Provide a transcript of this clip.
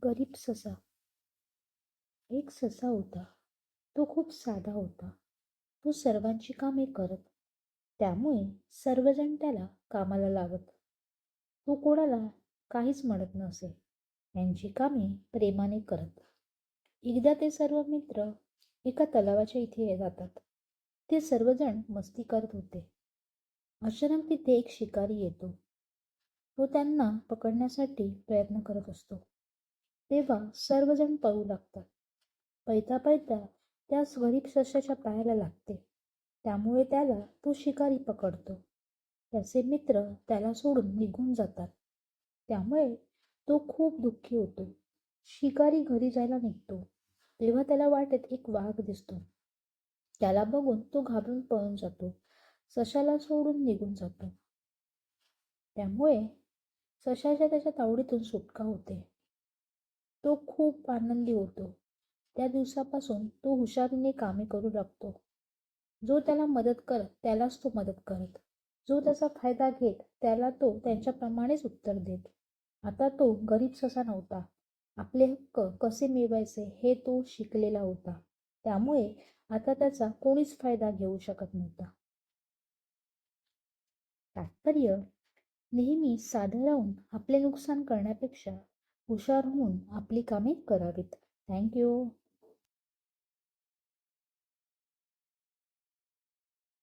गरीब ससा. एक ससा होता. तो खूप साधा होता. तो सर्वांची कामे करत. त्यामुळे सर्वजण त्याला कामाला लावत. तो कोणाला काहीच म्हणत नसे. त्यांची कामे प्रेमाने करत. एकदा ते सर्व मित्र एका तलावाच्या इथे जातात. ते सर्वजण मस्ती करत होते. अचानक तिथे एक शिकारी येतो. तो त्यांना पकडण्यासाठी प्रयत्न करत असतो. तेव्हा सर्वजण पळू लागतात. पळता पळता त्यास गरीब सश्याच्या पायाला लागते. त्यामुळे त्याला तो शिकारी पकडतो. त्याचे मित्र त्याला सोडून निघून जातात. त्यामुळे तो खूप दुःखी होतो. शिकारी घरी जायला निघतो तेव्हा त्याला वाटेत एक वाघ दिसतो. त्याला बघून तो घाबरून पळून जातो. सशाला सोडून निघून जातो. त्यामुळे सशाच्या त्याच्या तावडीतून सुटका होते. तो खूप आनंदी होतो. त्या दिवसापासून तो हुशारीने कामे करू लागतो. जो त्याला मदत करत त्यालाच तो मदत करत. जो त्याचा फायदा घेत त्याला तो त्यांच्याप्रमाणेच उत्तर देत. आता तो गरीब ससा नव्हता. आपले हक्क कसे मिळवायचे हे तो शिकलेला होता. त्यामुळे आता त्याचा कोणीच फायदा घेऊ शकत नव्हता. तात्पर्य: नेहमी साधं राहून आपले नुकसान करण्यापेक्षा हुशार होऊन आपली कामे करावीत. थँक्यू.